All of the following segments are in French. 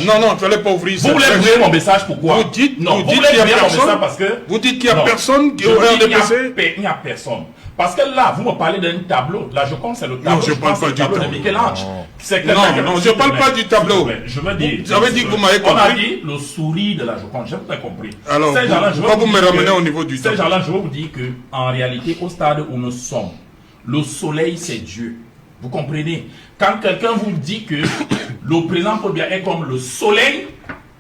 Non, non, il ne fallait pas ouvrir ça. Vous voulez brouiller mon message, pourquoi? Vous dites qu'il n'y a personne. Vous dites qu'il n'y a personne qui aurait un DPC. Il n'y a personne. Parce que là, vous me parlez d'un tableau. La Joconde, c'est le tableau. Non, je ne parle pas du tableau de Michel-Ange. Non, je ne parle pas du tableau. Je veux dire. Vous avez dit que vous m'avez compris. On a dit le sourire de la Joconde. J'ai pas compris. Alors, pourquoi vous me ramenez au niveau du tableau? Ces gens-là, je veux vous dire qu'en réalité, au stade où nous sommes, le soleil, c'est Dieu. Vous comprenez? Quand quelqu'un vous dit que le président Paul Biya est comme le soleil,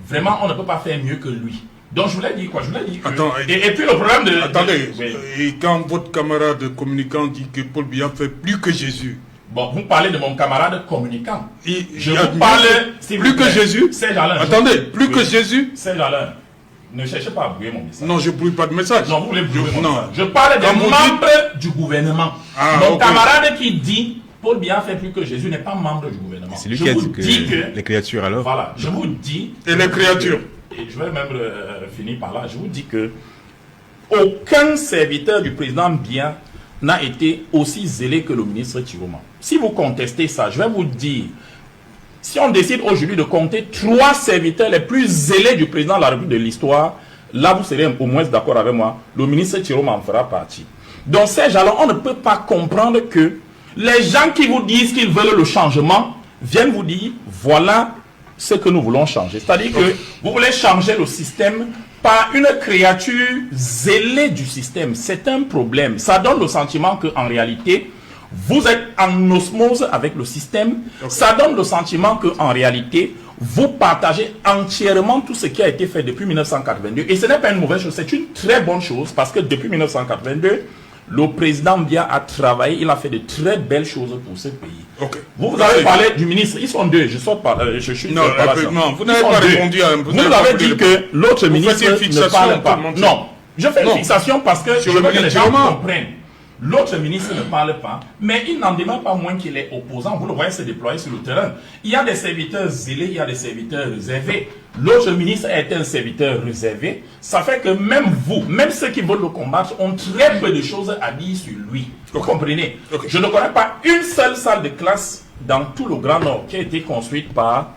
vraiment, on ne peut pas faire mieux que lui. Donc, je voulais dire quoi? Je voulais dire que... Attends, et puis, le problème de... Attendez, et quand votre camarade communicant dit que Paul Biya fait plus que Jésus... Bon, vous parlez de mon camarade communicant. Je vous parle... Plus que Jésus? Attendez, plus que Jésus? C'est là. Ne cherchez pas à brouiller mon message. Non, je ne brouille pas de message. Non, vous voulez brouiller mon message. Je parle des membres du gouvernement. Mon camarade qui dit Paul Biya fait plus que Jésus n'est pas membre du gouvernement. C'est lui qui a dit que les créatures alors. Voilà, je vous dis. Et les créatures. Et je vais même finir par là. Je vous dis que aucun serviteur du président Biya n'a été aussi zélé que le ministre Chiroma. Si vous contestez ça, je vais vous dire, si on décide aujourd'hui de compter 3 serviteurs les plus zélés du président de la République de l'histoire, là vous serez au moins d'accord avec moi, le ministre Chiroma en fera partie. Donc ces gens-là, on ne peut pas comprendre que les gens qui vous disent qu'ils veulent le changement viennent vous dire, voilà ce que nous voulons changer. C'est-à-dire que vous voulez changer le système par une créature zélée du système. C'est un problème. Ça donne le sentiment qu'en réalité, vous êtes en osmose avec le système. Ça donne le sentiment qu'en réalité, vous partagez entièrement tout ce qui a été fait depuis 1982. Et ce n'est pas une mauvaise chose, c'est une très bonne chose parce que depuis 1982, le président Biya a travaillé, il a fait de très belles choses pour ce pays. Vous avez parlé du ministre, ils sont deux, je sors par je suis non, vous n'avez pas répondu à un Vous avez dit que l'autre ministre ne parle pas. Non, je fais une fixation parce que je veux que les gens comprennent. L'autre ministre ne parle pas, mais il n'en demeure pas moins qu'il est opposant. Vous le voyez se déployer sur le terrain. Il y a des serviteurs zélés, il y a des serviteurs réservés. L'autre ministre est un serviteur réservé. Ça fait que même vous, même ceux qui veulent le combattre, ont très peu de choses à dire sur lui. Vous comprenez? Je ne connais pas une seule salle de classe dans tout le Grand Nord qui a été construite par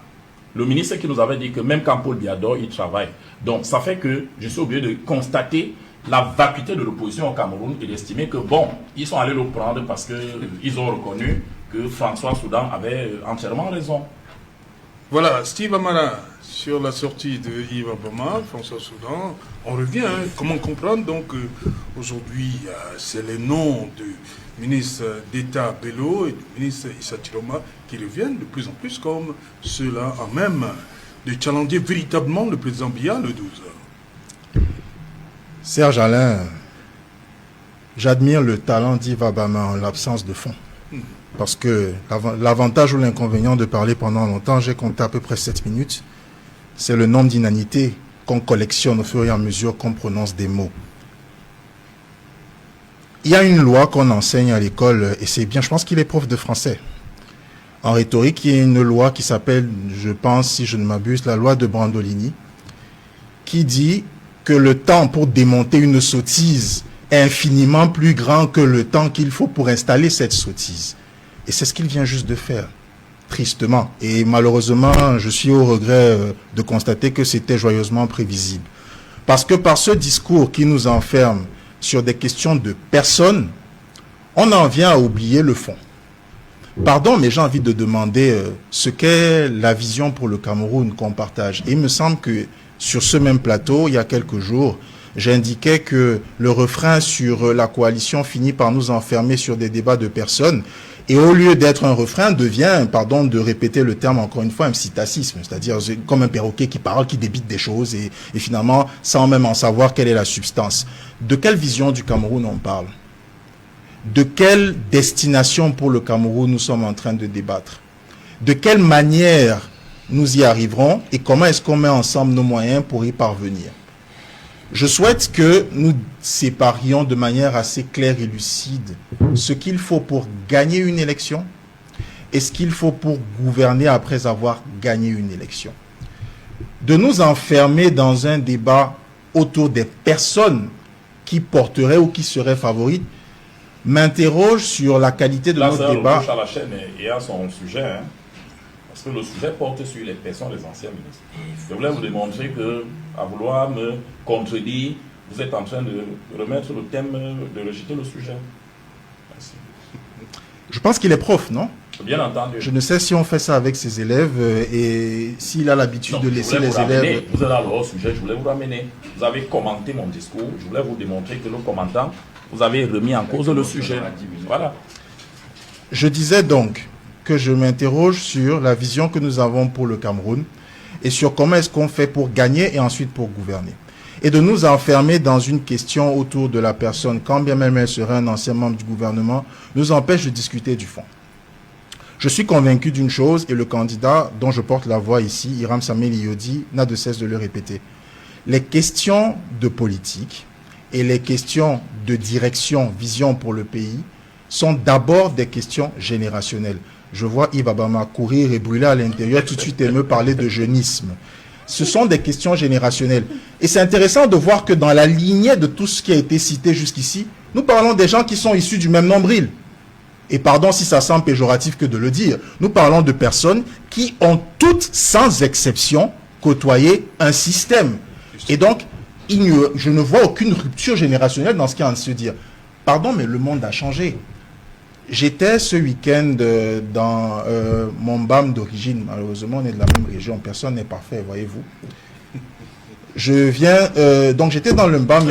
le ministre qui nous avait dit que même quand Paul Biya dort, il travaille. Donc ça fait que je suis obligé de constater la vacuité de l'opposition au Cameroun et d'estimer que bon, ils sont allés le prendre parce qu'ils ont reconnu que François Soudan avait entièrement raison. Voilà, Steve Amara, sur la sortie de Yves Abama, François Soudan, on revient. Comment comprendre donc aujourd'hui, c'est les noms du ministre d'État Bello et du ministre Issa Chiroma qui reviennent de plus en plus comme ceux-là en même de challenger véritablement le président Biya le 12. Serge Alain, j'admire le talent d'Yves Abama en l'absence de fond. Parce que l'avantage ou l'inconvénient de parler pendant longtemps, j'ai compté à peu près 7 minutes, c'est le nombre d'inanités qu'on collectionne au fur et à mesure qu'on prononce des mots. Il y a une loi qu'on enseigne à l'école, et c'est bien, je pense qu'il est prof de français. En rhétorique, il y a une loi qui s'appelle, je pense, si je ne m'abuse, la loi de Brandolini, qui dit que le temps pour démonter une sottise est infiniment plus grand que le temps qu'il faut pour installer cette sottise. Et c'est ce qu'il vient juste de faire, tristement. Et malheureusement, je suis au regret de constater que c'était joyeusement prévisible. Parce que par ce discours qui nous enferme sur des questions de personnes, on en vient à oublier le fond. Pardon, mais j'ai envie de demander ce qu'est la vision pour le Cameroun qu'on partage. Et il me semble que sur ce même plateau, il y a quelques jours, j'indiquais que le refrain sur la coalition finit par nous enfermer sur des débats de personnes. Et au lieu d'être un refrain, devient, pardon de répéter le terme encore une fois, un psittacisme. C'est-à-dire comme un perroquet qui parle, qui débite des choses et finalement, sans même en savoir quelle est la substance. De quelle vision du Cameroun on parle? De quelle destination pour le Cameroun nous sommes en train de débattre? De quelle manière nous y arriverons et comment est-ce qu'on met ensemble nos moyens pour y parvenir? Je souhaite que nous séparions de manière assez claire et lucide ce qu'il faut pour gagner une élection et ce qu'il faut pour gouverner après avoir gagné une élection. De nous enfermer dans un débat autour des personnes qui porteraient ou qui seraient favorites m'interroge sur la qualité de notre débat. À la chaîne et à son sujet, hein. Parce que le sujet porte sur les personnes des anciens ministres. Je voulais vous démontrer que, à vouloir me contredire, vous êtes en train de remettre le thème, de rejeter le sujet. Merci. Je pense qu'il est prof, non? Bien entendu. Je ne sais si on fait ça avec ses élèves et s'il a l'habitude de laisser les élèves... Vous êtes alors au sujet, je voulais vous ramener. Vous avez commenté mon discours, je voulais vous démontrer que le commentant, vous avez remis en cause le sujet. Voilà. Je disais donc que je m'interroge sur la vision que nous avons pour le Cameroun et sur comment est-ce qu'on fait pour gagner et ensuite pour gouverner. Et de nous enfermer dans une question autour de la personne, quand bien même elle serait un ancien membre du gouvernement, nous empêche de discuter du fond. Je suis convaincu d'une chose, et le candidat dont je porte la voix ici, Hiram Samuel Iyodi, n'a de cesse de le répéter. Les questions de politique et les questions de direction, vision pour le pays, sont d'abord des questions générationnelles. Je vois Yves Abama courir et brûler à l'intérieur tout de suite et me parler de jeunisme. Ce sont des questions générationnelles. Et c'est intéressant de voir que dans la lignée de tout ce qui a été cité jusqu'ici, nous parlons des gens qui sont issus du même nombril. Et pardon si ça semble péjoratif que de le dire, nous parlons de personnes qui ont toutes, sans exception, côtoyé un système. Et donc, je ne vois aucune rupture générationnelle dans ce qui est en train de se dire. Pardon, mais le monde a changé. J'étais ce week-end dans mon BAM d'origine. Malheureusement, on est de la même région. Personne n'est parfait, voyez-vous. Je viens... donc, j'étais dans le BAM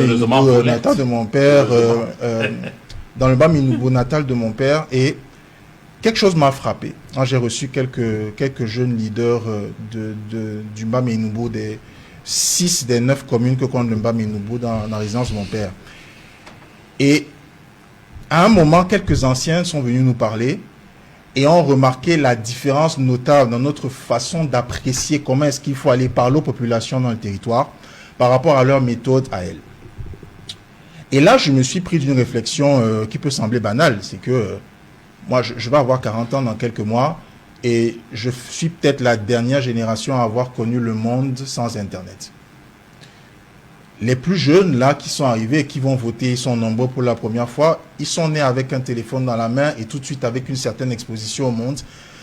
natal de mon père... dans le BAM natal de mon père, et quelque chose m'a frappé. J'ai reçu quelques jeunes leaders du BAM Nouveau, des 6 des 9 communes que compte le BAM Nouveau dans la résidence de mon père. Et à un moment, quelques anciens sont venus nous parler et ont remarqué la différence notable dans notre façon d'apprécier comment est-ce qu'il faut aller parler aux populations dans le territoire par rapport à leur méthode à elles. Et là, je me suis pris d'une réflexion qui peut sembler banale. C'est que moi, je vais avoir 40 ans dans quelques mois et je suis peut-être la dernière génération à avoir connu le monde sans Internet. Les plus jeunes, là, qui sont arrivés et qui vont voter, ils sont nombreux pour la première fois, ils sont nés avec un téléphone dans la main et tout de suite avec une certaine exposition au monde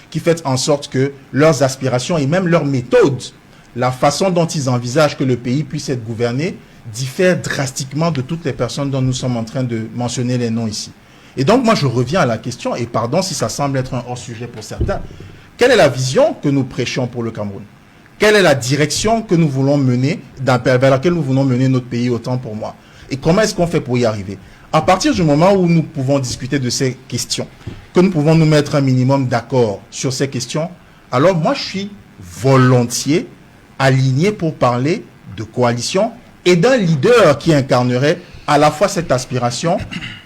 qui fait en sorte que leurs aspirations et même leurs méthodes, la façon dont ils envisagent que le pays puisse être gouverné, diffère drastiquement de toutes les personnes dont nous sommes en train de mentionner les noms ici. Et donc, moi, je reviens à la question, et pardon si ça semble être un hors-sujet pour certains, quelle est la vision que nous prêchons pour le Cameroun? Quelle est la direction que nous voulons mener, vers laquelle nous voulons mener notre pays, autant pour moi? Et comment est-ce qu'on fait pour y arriver? À partir du moment où nous pouvons discuter de ces questions, que nous pouvons nous mettre un minimum d'accord sur ces questions, alors moi, je suis volontiers aligné pour parler de coalition et d'un leader qui incarnerait à la fois cette aspiration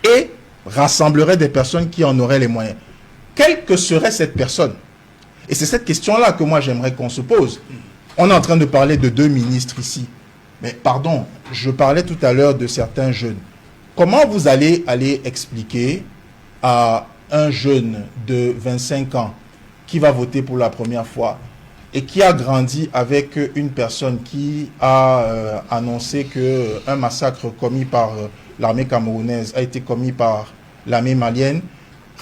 et rassemblerait des personnes qui en auraient les moyens. Quelle que serait cette personne? Et c'est cette question-là que moi j'aimerais qu'on se pose. On est en train de parler de 2 ministres ici. Mais pardon, je parlais tout à l'heure de certains jeunes. Comment vous allez expliquer à un jeune de 25 ans qui va voter pour la première fois et qui a grandi avec une personne qui a annoncé qu'un massacre commis par l'armée camerounaise a été commis par l'armée malienne,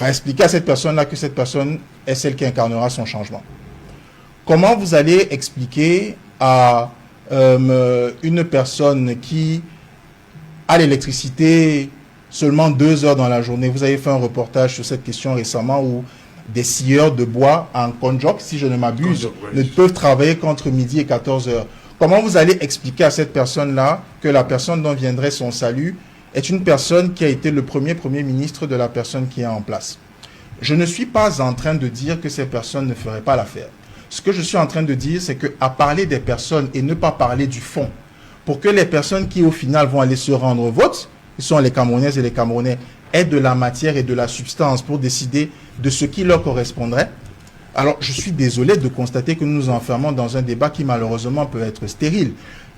expliquer à cette personne-là que cette personne est celle qui incarnera son changement? Comment vous allez expliquer à une personne qui a l'électricité seulement 2 heures dans la journée? Vous avez fait un reportage sur cette question récemment où des scieurs de bois en Konjok, si je ne m'abuse, ne peuvent travailler qu'entre midi et 14 heures. Comment vous allez expliquer à cette personne-là que la personne dont viendrait son salut est une personne qui a été le premier ministre de la personne qui est en place? Je ne suis pas en train de dire que ces personnes ne feraient pas l'affaire. Ce que je suis en train de dire, c'est qu'à parler des personnes et ne pas parler du fond, pour que les personnes qui au final vont aller se rendre au vote, qui sont les Camerounaises et les Camerounais, aient de la matière et de la substance pour décider de ce qui leur correspondrait. Alors, je suis désolé de constater que nous nous enfermons dans un débat qui malheureusement peut être stérile.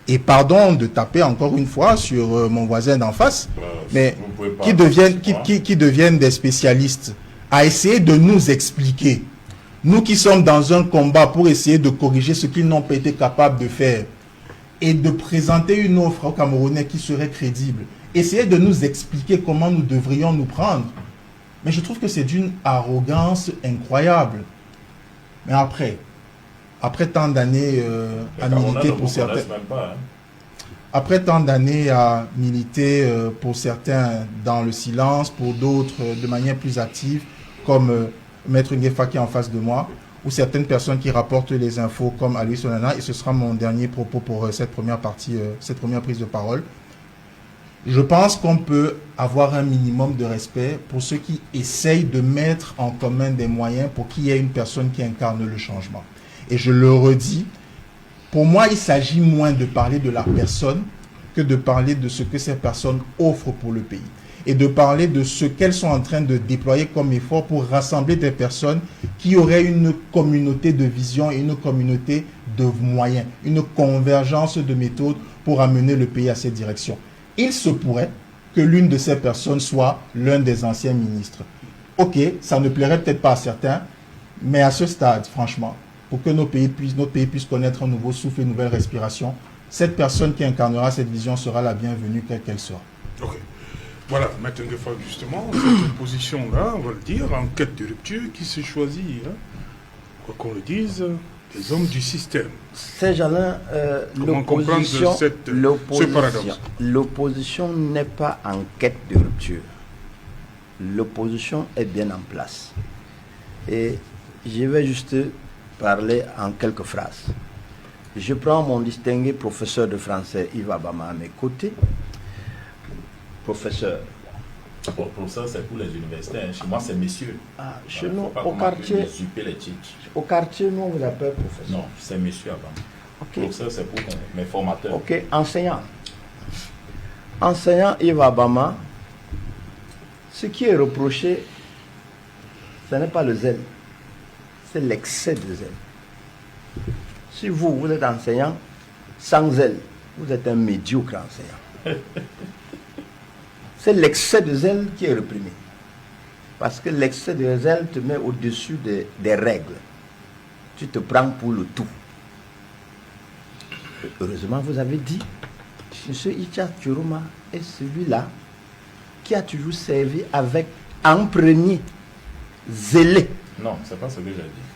Et pardon de taper encore une fois sur mon voisin d'en face, mais qui deviennent des spécialistes à essayer de nous expliquer, nous qui sommes dans un combat pour essayer de corriger ce qu'ils n'ont pas été capables de faire, et de présenter une offre aux Camerounais qui serait crédible, essayer de nous expliquer comment nous devrions nous prendre. Mais je trouve que c'est d'une arrogance incroyable. Mais après, après tant d'années à militer pour certains... Après tant d'années à militer pour certains dans le silence, pour d'autres de manière plus active, comme Maître Ngefa qui est en face de moi, ou certaines personnes qui rapportent les infos comme Alois Onana, et ce sera mon dernier propos pour cette première partie, cette première prise de parole. Je pense qu'on peut avoir un minimum de respect pour ceux qui essayent de mettre en commun des moyens pour qu'il y ait une personne qui incarne le changement. Et je le redis, pour moi, il s'agit moins de parler de la personne que de parler de ce que ces personnes offrent pour le pays. Et de parler de ce qu'elles sont en train de déployer comme effort pour rassembler des personnes qui auraient une communauté de vision et une communauté de moyens, une convergence de méthodes pour amener le pays à cette direction. Il se pourrait que l'une de ces personnes soit l'un des anciens ministres. Ok, ça ne plairait peut-être pas à certains, mais à ce stade, franchement, pour que notre pays puisse connaître un nouveau souffle, une nouvelle respiration, cette personne qui incarnera cette vision sera la bienvenue, quelle qu'elle soit. Ok. Voilà, Maître Ngefa, justement, cette position-là, on va le dire, en quête de rupture, qui se choisit, hein, quoi qu'on le dise, les hommes du système. Ces gens-là, l'opposition n'est pas en quête de rupture. L'opposition est bien en place. Et je vais juste parler en quelques phrases. Je prends mon distingué professeur de français Yves Abama à mes côtés. Professeur. Bon, professeur, c'est pour les universitaires. Chez moi, c'est messieurs. Ah, chez nous, au quartier, nous, on vous appelle professeur. Non, c'est messieurs Abama. Okay. Professeur, c'est pour mes formateurs. Ok, enseignant. Enseignant Yves Abama, ce qui est reproché, ce n'est pas le zèle, c'est l'excès de zèle. Si vous êtes enseignant sans zèle, vous êtes un médiocre enseignant. C'est l'excès de zèle qui est reprimé. Parce que l'excès de zèle te met au-dessus des règles. Tu te prends pour le tout. Heureusement, vous avez dit, M. Issa Chiroma est celui-là qui a toujours servi avec en premier zélé. Non, c'est pas ce que j'ai dit.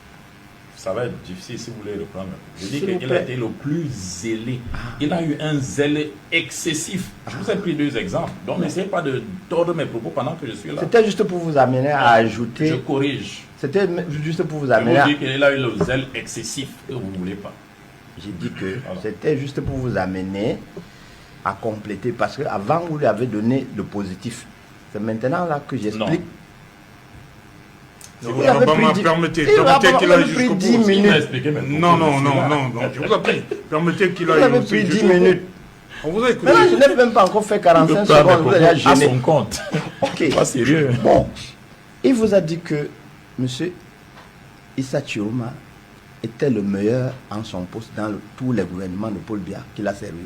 Ça va être difficile si vous voulez reprendre. Je dis qu'il a été le plus zélé. Il a eu un zèle excessif. Je vous ai pris 2 exemples. Donc n'essayez pas de tordre mes propos pendant que je suis là. C'était juste pour vous amener à ajouter. Je corrige. C'était juste pour vous amener à. Je vous dis qu'il a eu le zèle excessif que vous ne voulez pas. J'ai dit que c'était juste pour vous amener à compléter. Parce qu'avant, vous lui avez donné le positif. C'est maintenant là que j'explique. Si vous permettez qu'il aille jusqu'au bout. 10 minutes. Non, je vous en prie. Permettez qu'il aille. Vous avez pris 10 minutes. On vous a écouté. Mais là, je n'ai même pas encore fait 45 secondes. Vous allez à son compte. Ok. Pas sérieux. Bon. Il vous a dit que M. Issa Chiroma était le meilleur en son poste dans tous les gouvernements de Paul Biya qu'il a servi.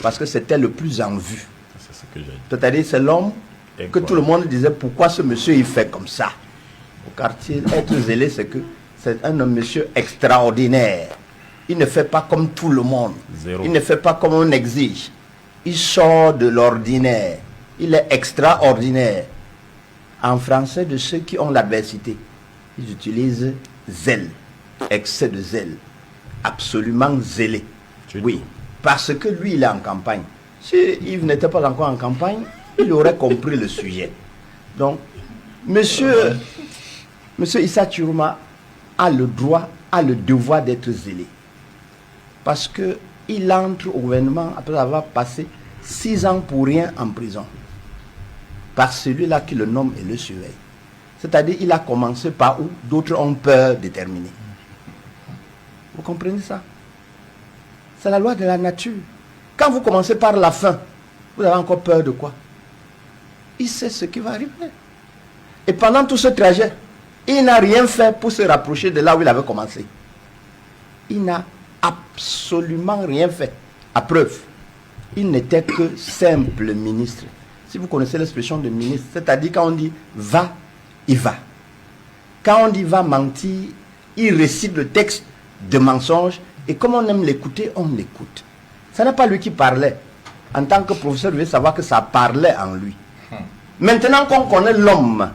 Parce que c'était le plus en vue. C'est ce que j'ai dit. C'est-à-dire, c'est l'homme que tout le monde disait pourquoi ce monsieur il fait comme ça. Au quartier, être zélé, c'est que c'est un monsieur extraordinaire. Il ne fait pas comme tout le monde. Il ne fait pas comme on exige. Il sort de l'ordinaire. Il est extraordinaire. En français, de ceux qui ont l'adversité, ils utilisent zèle, excès de zèle, absolument zélé. Oui, parce que lui, il est en campagne. Si Yves n'était pas encore en campagne, il aurait compris le sujet. Donc, monsieur Issa Chiroma a le droit, a le devoir d'être zélé. Parce qu'il entre au gouvernement après avoir passé 6 ans pour rien en prison. Par celui-là qui le nomme et le surveille. C'est-à-dire il a commencé par où d'autres ont peur de terminer. Vous comprenez ça? C'est la loi de la nature. Quand vous commencez par la fin, vous avez encore peur de quoi? Il sait ce qui va arriver. Et pendant tout ce trajet, il n'a rien fait pour se rapprocher de là où il avait commencé. Il n'a absolument rien fait. À preuve, il n'était que simple ministre. Si vous connaissez l'expression de ministre, c'est-à-dire quand on dit va, il va. Quand on dit va mentir, il récite le texte de mensonge et comme on aime l'écouter, on l'écoute. Ce n'est pas lui qui parlait. En tant que professeur, vous devez savoir que ça parlait en lui. Maintenant qu'on connaît l'homme,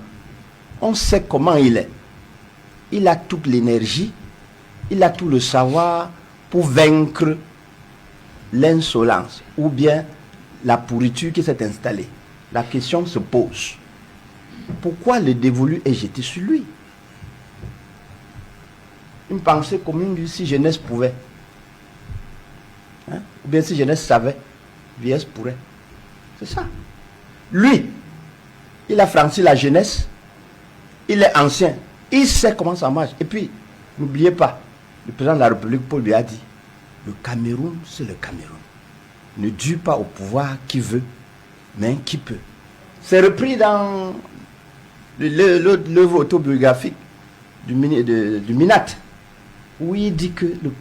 on sait comment il est. Il a toute l'énergie, il a tout le savoir pour vaincre l'insolence ou bien la pourriture qui s'est installée. La question se pose. Pourquoi le dévolu est jeté sur lui? Une pensée commune dit si jeunesse pouvait. Hein? Ou bien si jeunesse savait, vieillesse pourrait. C'est ça. Lui, il a franchi la jeunesse. Il est ancien. Il sait comment ça marche. Et puis, n'oubliez pas, le président de la République, Paul Biya, a dit, le Cameroun, c'est le Cameroun. Ne dure pas au pouvoir qui veut, mais qui peut. C'est repris dans l'œuvre autobiographique du Minat, où il dit que le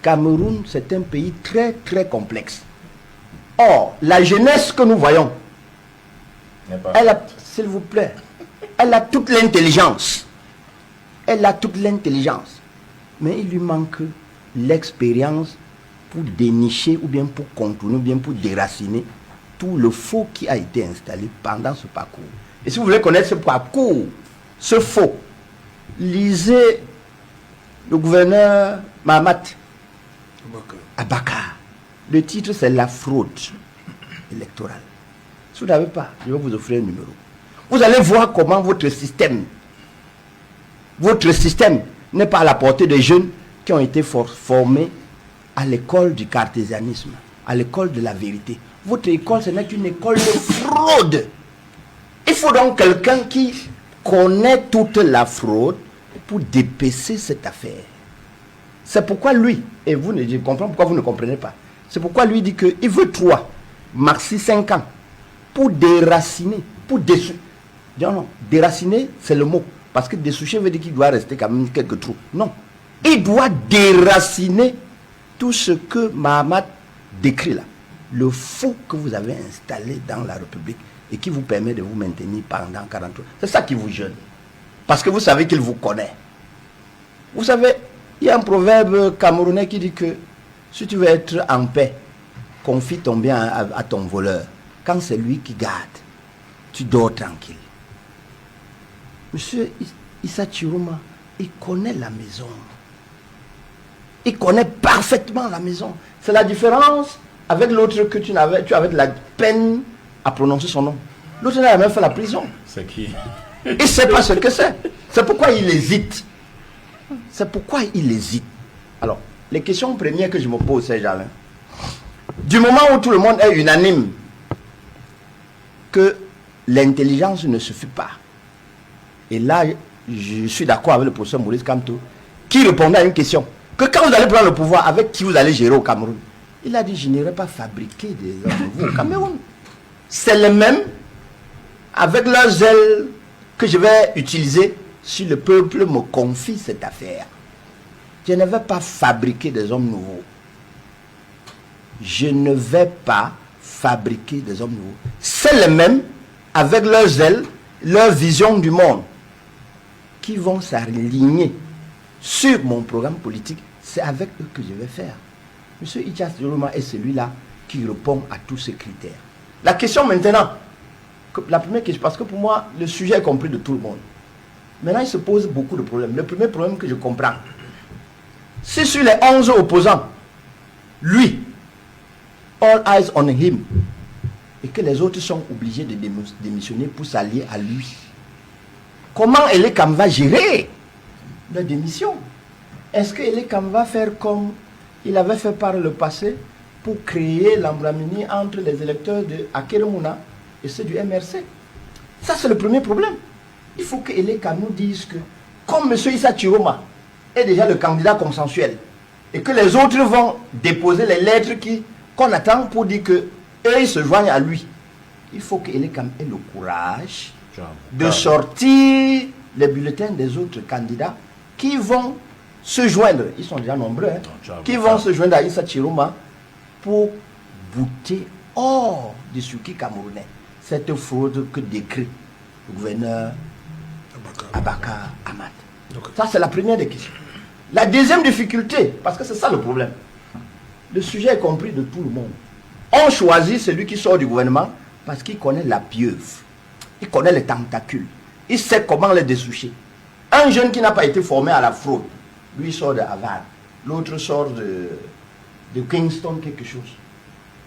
Cameroun, c'est un pays très, très complexe. Or, la jeunesse que nous voyons, elle a, s'il vous plaît, elle a toute l'intelligence. Elle a toute l'intelligence. Mais il lui manque l'expérience pour dénicher ou bien pour contourner ou bien pour déraciner tout le faux qui a été installé pendant ce parcours. Et si vous voulez connaître ce parcours, ce faux, lisez le gouverneur Mahamat Abakar. Le titre, c'est La fraude électorale. Si vous n'avez pas, je vais vous offrir un numéro. Vous allez voir comment votre système n'est pas à la portée des jeunes qui ont été formés à l'école du cartésianisme, à l'école de la vérité. Votre école, ce n'est qu'une école de fraude. Il faut donc quelqu'un qui connaît toute la fraude pour dépecer cette affaire. C'est pourquoi lui, et vous ne, je comprends pourquoi vous ne comprenez pas, c'est pourquoi lui dit qu'il veut 3, maxi 5 ans, pour déraciner, pour dessoucher. Non, déraciner, c'est le mot. Parce que dessoucher veut dire qu'il doit rester quand même quelques trous. Non. Il doit déraciner tout ce que Mahamat décrit là. Le faux que vous avez installé dans la République et qui vous permet de vous maintenir pendant 40 ans. C'est ça qui vous gêne. Parce que vous savez qu'il vous connaît. Vous savez, il y a un proverbe camerounais qui dit que si tu veux être en paix, confie ton bien à ton voleur. Quand c'est lui qui garde, tu dors tranquille. Monsieur Issa Chiroma, il connaît la maison. Il connaît parfaitement la maison. C'est la différence avec l'autre que tu avais de la peine à prononcer son nom. L'autre n'a même fait la prison. C'est qui? Il ne sait pas ce que c'est. C'est pourquoi il hésite. C'est pourquoi il hésite. Alors, les questions premières que je me pose, c'est Jalin. Du moment où tout le monde est unanime que l'intelligence ne suffit pas, et là, je suis d'accord avec le professeur Maurice Kamto, qui répondait à une question, que quand vous allez prendre le pouvoir, avec qui vous allez gérer au Cameroun? Il a dit, je n'irai pas fabriquer des hommes nouveaux au Cameroun. C'est les mêmes, avec leurs ailes, que je vais utiliser si le peuple me confie cette affaire. Je ne vais pas fabriquer des hommes nouveaux. Je ne vais pas fabriquer des hommes nouveaux. C'est les mêmes, avec leurs ailes, leur vision du monde, qui vont s'aligner sur mon programme politique. C'est avec eux que je vais faire. Monsieur Issa Chiroma est celui-là qui répond à tous ces critères. La question maintenant, la première question, parce que pour moi, le sujet est compris de tout le monde. Maintenant, il se pose beaucoup de problèmes. Le premier problème que je comprends, c'est sur les 11 opposants, lui, all eyes on him, et que les autres sont obligés de démissionner pour s'allier à lui. Comment Elekam va gérer la démission? Est-ce que Elekam va faire comme il avait fait par le passé pour créer l'embramini entre les électeurs de Akeremouna et ceux du MRC? Ça, c'est le premier problème. Il faut que Elekam nous dise que, comme M. Issa Chiroma est déjà le candidat consensuel, et que les autres vont déposer les lettres qu'on attend pour dire que eux, ils se joignent à lui, il faut que Elekam ait le courage de sortir les bulletins des autres candidats qui vont se joindre, ils sont déjà nombreux, qui vont se joindre à Issa Chiroma pour bouter hors du circuit camerounais cette fraude que décrit le gouverneur Abakar Ahmad. Ça, c'est la première des questions. La deuxième difficulté, parce que c'est ça le problème, le sujet est compris de tout le monde. On choisit celui qui sort du gouvernement parce qu'il connaît la pieuvre, il connaît les tentacules, il sait comment les dessoucher. Un jeune qui n'a pas été formé à la fraude, Lui sort de Harvard, l'autre sort de Kingston, quelque chose.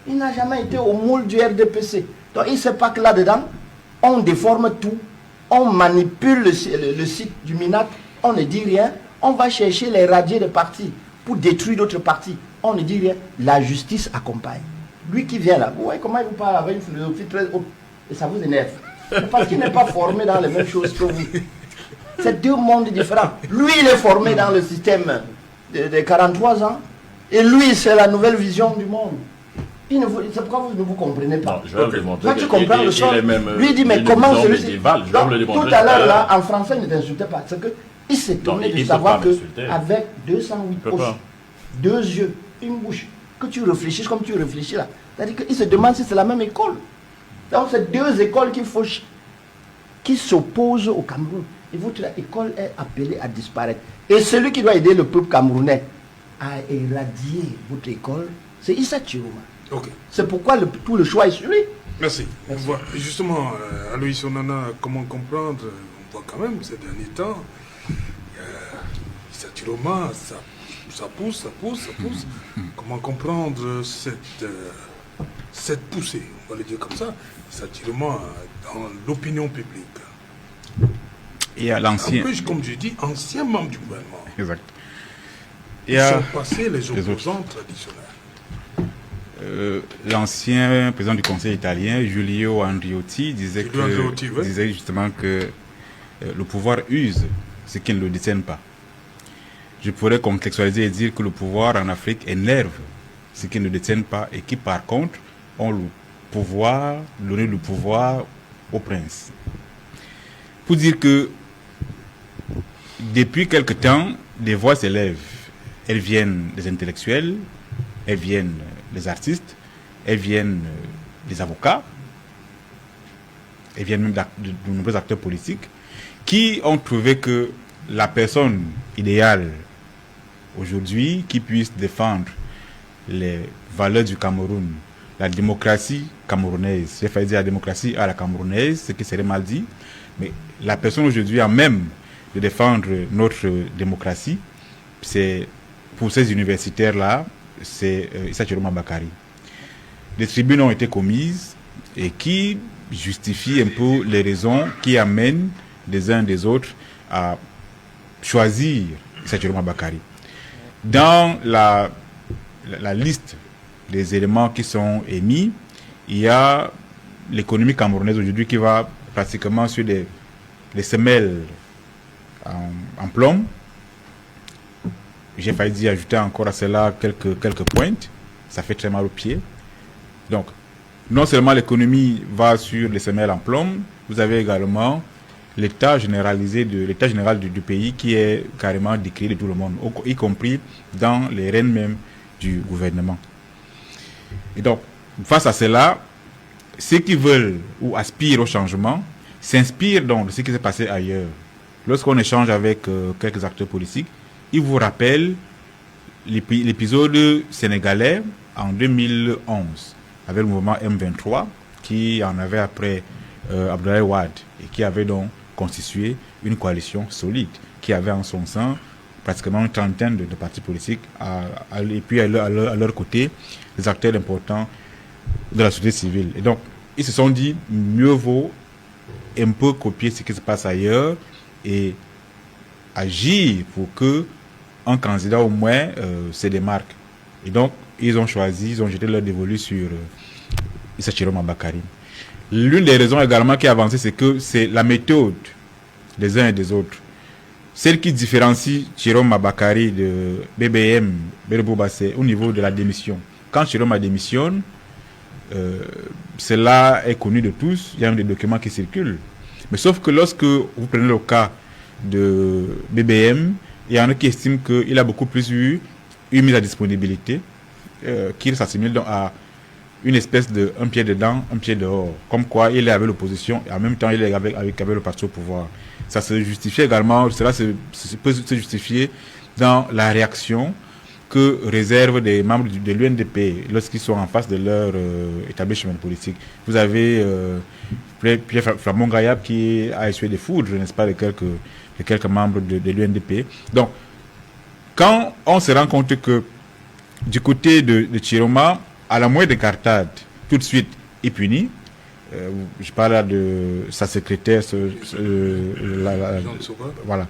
Il n'a jamais été au moule du RDPC. Donc il ne sait pas que là-dedans, on déforme tout, on manipule le site du MINAC, on ne dit rien, on va chercher les radiers de partis pour détruire d'autres partis. On ne dit rien, la justice accompagne. Lui qui vient là, vous voyez comment il vous parle avec une philosophie très haute, et ça vous énerve. Parce qu'il n'est pas formé dans les mêmes choses que vous. C'est deux mondes différents. Lui, il est formé dans le système de 43 ans, et lui, c'est la nouvelle vision du monde. C'est pourquoi vous ne vous comprenez pas. Non, je vais le démontrer. Toi, tu comprends le son. Lui, il dit, mais comment celui-ci... Tout à l'heure, là, en français, il ne t'insultait pas. C'est qu'il s'est tourné de savoir qu'avec 208 poches, 2 yeux, une bouche, que tu réfléchisses comme tu réfléchis là. C'est-à-dire qu'il se demande si c'est la même école. Donc, c'est 2 écoles qui s'opposent au Cameroun. Et votre école est appelée à disparaître. Et celui qui doit aider le peuple camerounais à éradier votre école, c'est Issa Chiroma. Ok. C'est pourquoi tout le choix est sur lui. Merci. Justement, Aloïs Onana, comment comprendre, on voit quand même ces derniers temps, Issa Chiroma, ça pousse. Comment comprendre cette poussée, on va le dire comme ça, Issa Chiroma dans l'opinion publique? Et à l'ancien. En plus, comme je dis, ancien membre du gouvernement. Exact. Ils sont passés les opposants traditionnels. L'ancien président du Conseil italien, Giulio Andreotti, disait justement que le pouvoir use ce qu'il ne le détient pas. Je pourrais contextualiser et dire que le pouvoir en Afrique énerve ce qu'ils ne détiennent pas et qui par contre ont le pouvoir, donner le pouvoir au prince. Pour dire que depuis quelque temps, des voix s'élèvent. Elles viennent des intellectuels, elles viennent des artistes, elles viennent des avocats, elles viennent même de nombreux acteurs politiques qui ont trouvé que la personne idéale aujourd'hui qui puisse défendre les valeurs du Cameroun, la démocratie camerounaise, j'ai failli dire la démocratie à la camerounaise, ce qui serait mal dit, mais la personne aujourd'hui à même de défendre notre démocratie, c'est pour ces universitaires-là, c'est Issa Chiroma Bakary. Des tribunes ont été commises et qui justifient un peu les raisons qui amènent des uns des autres à choisir Issa Chiroma Bakary. Dans la liste des éléments qui sont émis, il y a l'économie camerounaise aujourd'hui qui va pratiquement sur des semelles en plomb. J'ai failli dire ajouter encore à cela quelques pointes. Ça fait très mal aux pieds. Donc, non seulement l'économie va sur les semelles en plomb, vous avez également l'état général du pays qui est carrément décrié de tout le monde, y compris dans les rênes même du gouvernement. Et donc, face à cela, ceux qui veulent ou aspirent au changement s'inspirent donc de ce qui s'est passé ailleurs. Lorsqu'on échange avec quelques acteurs politiques, ils vous rappellent l'épisode sénégalais en 2011 avec le mouvement M23 qui en avait après Abdoulaye Wade et qui avait donc constitué une coalition solide qui avait en son sein pratiquement une trentaine de partis politiques et puis à leur côté des acteurs importants de la société civile. Et donc ils se sont dit mieux vaut un peu copier ce qui se passe ailleurs et agir pour que un candidat au moins se démarque. Et donc ils ont jeté leur dévolu sur Issa Chiroma Bakary. L'une des raisons également qui est avancée, c'est que c'est la méthode des uns et des autres. Celle qui différencie Chiroma Bakary de BBM, Berboba, c'est au niveau de la démission. Quand Chiroma démissionne, cela est connu de tous, il y a même des documents qui circulent. Mais sauf que lorsque vous prenez le cas de BBM, il y en a qui estiment qu'il a beaucoup plus eu une mise à disponibilité, qu'il s'assimile donc à une espèce de un pied dedans, un pied dehors. Comme quoi il est avec l'opposition et en même temps il est avec le parti au pouvoir. Ça se justifie également, cela peut se justifier dans la réaction que réservent des membres de l'UNDP lorsqu'ils sont en face de leur établissement politique. Vous avez Pierre Flamon Gayab qui a essuyé des foudres, n'est-ce pas, de quelques membres de l'UNDP. Donc, quand on se rend compte que du côté de Chiroma, à la moindre cartade, tout de suite est puni. Je parle là de sa secrétaire, voilà.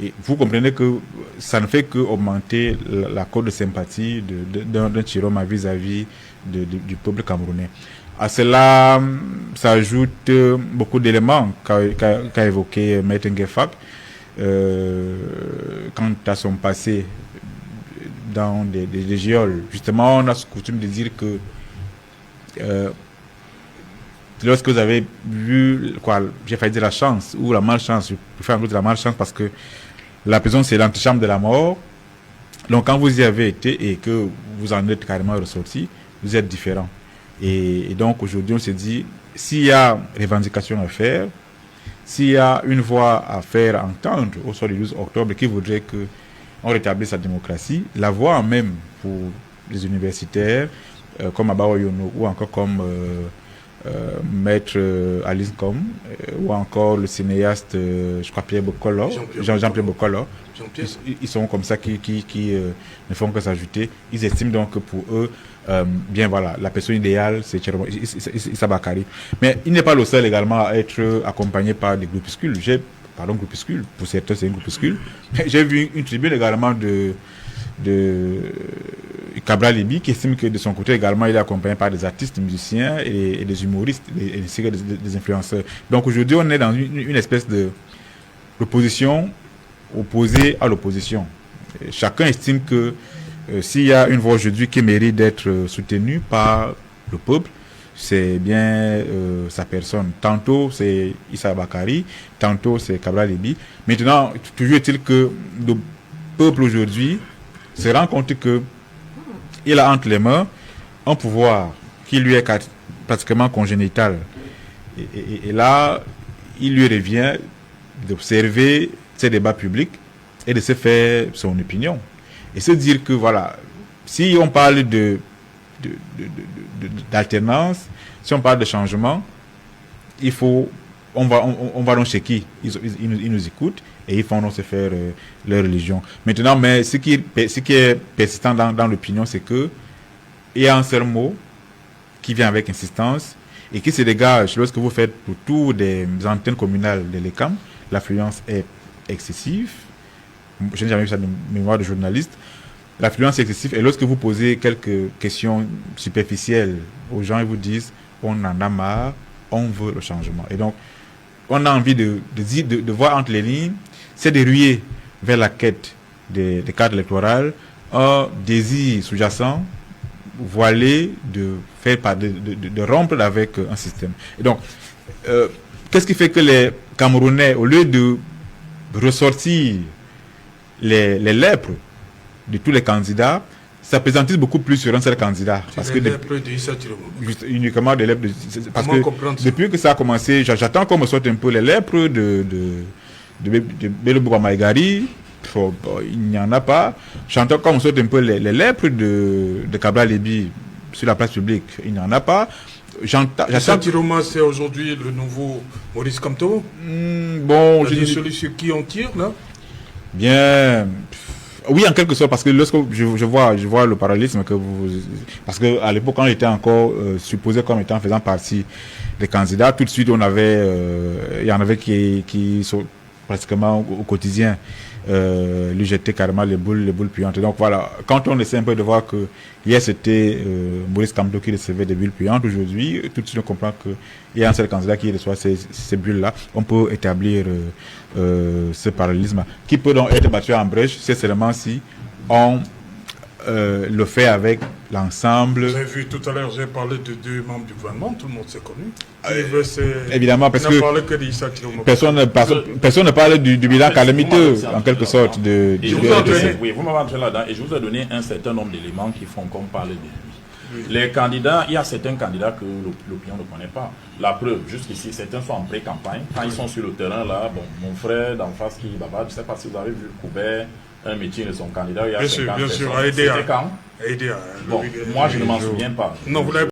Et vous comprenez que ça ne fait qu'augmenter la cote de sympathie d'un Chiroma vis-à-vis du peuple camerounais. À cela s'ajoute beaucoup d'éléments qu'a évoqué Maître Ngefak quant à son passé dans des géoles. Justement, on a ce coutume de dire que lorsque vous avez vu, j'ai failli dire la chance ou la malchance, je préfère en doute la malchance parce que la prison c'est l'antichambre de la mort. Donc quand vous y avez été et que vous en êtes carrément ressorti, vous êtes différent. Et donc aujourd'hui on s'est dit, s'il y a revendication à faire, s'il y a une voix à faire entendre au soir du 12 octobre qui voudrait que on rétablisse la démocratie, la voix même pour les universitaires comme Abawa Yono ou encore comme Maître Alice Com ou encore le cinéaste je crois Pierre Bokolo, Jean-Pierre Bokolo, ils sont comme ça qui ne font que s'ajouter. Ils estiment donc que pour eux bien voilà, la personne idéale c'est Issa Bakary, mais il n'est pas le seul également à être accompagné par des groupuscules. Groupuscule, pour certains c'est un groupuscule. J'ai vu une tribune également de Cabral Libi qui estime que de son côté également il est accompagné par des artistes, des musiciens et des humoristes et des influenceurs. Donc aujourd'hui on est dans une espèce d'opposition opposée à l'opposition. Chacun estime que s'il y a une voix aujourd'hui qui mérite d'être soutenue par le peuple, c'est bien sa personne. Tantôt c'est Issa Bakary, tantôt c'est Cabral Libi. Maintenant, toujours est-il que le peuple aujourd'hui se rend compte que il a entre les mains un pouvoir qui lui est pratiquement congénital. Et là, il lui revient d'observer ces débats publics et de se faire son opinion. Et se dire que voilà, si on parle d'alternance, si on parle de changement, on va donc chez qui ils nous écoutent et ils font donc se faire leur religion. Maintenant, mais ce qui est persistant dans l'opinion, c'est que il y a un seul mot qui vient avec insistance et qui se dégage lorsque vous faites le tour des antennes communales de l'ECAM. L'affluence est excessive. Je n'ai jamais vu ça de mémoire de journaliste. L'affluence est excessive et lorsque vous posez quelques questions superficielles aux gens, ils vous disent on en a marre, on veut le changement. Et donc, on a envie de voir entre les lignes, c'est de ruer vers la quête des cadres électoraux un désir sous-jacent, voilé, de rompre avec un système. Et donc, qu'est-ce qui fait que les Camerounais, au lieu de ressortir les lèpres de tous les candidats, s'appesantissent beaucoup plus sur un seul candidat. Parce que uniquement des lèpres. Parce que depuis que ça a commencé, j'attends qu'on me sorte un peu les lèpres de Bello Bouba Maïgari. Il n'y en a pas. J'entends qu'on me sorte un peu les lèpres de Cabral Libi sur la place publique. Il n'y en a pas. Issa Chiroma, c'est aujourd'hui le nouveau Maurice Kamto. Bon, celui sur qui on tire là. Bien. Oui, en quelque sorte, parce que lorsque je vois le parallélisme que parce que à l'époque, quand on était encore supposé comme étant faisant partie des candidats, tout de suite, il y en avait qui sont pratiquement au quotidien lui jeter carrément les boules puantes. Donc voilà, quand on essaie un peu de voir que hier c'était Maurice Kamto qui recevait des bulles puantes, aujourd'hui, tout de suite on comprend qu'il y a un seul candidat qui reçoit ces bulles-là. On peut établir ce parallélisme qui peut donc être battu en brèche, c'est seulement si on le fait avec l'ensemble. Vous avez vu tout à l'heure, j'ai parlé de 2 membres du gouvernement, tout le monde s'est connu. Évidemment, parce que personne ne parle du bilan calamiteux, en quelque sorte. Oui, vous m'avez entré là-dedans et je vous ai donné un certain nombre d'éléments qui font qu'on parle de lui. Les candidats, il y a certains candidats que l'opinion ne connaît pas. La preuve, jusqu'ici, certains sont en pré-campagne. Quand ils sont sur le terrain, là, bon, mon frère d'en face qui est là-bas, je ne sais pas si vous avez vu couvert un meeting de son candidat. Il y a bien sûr, à aider. C'était quand? Bon, moi, je ne m'en souviens pas. Non, vous l'avez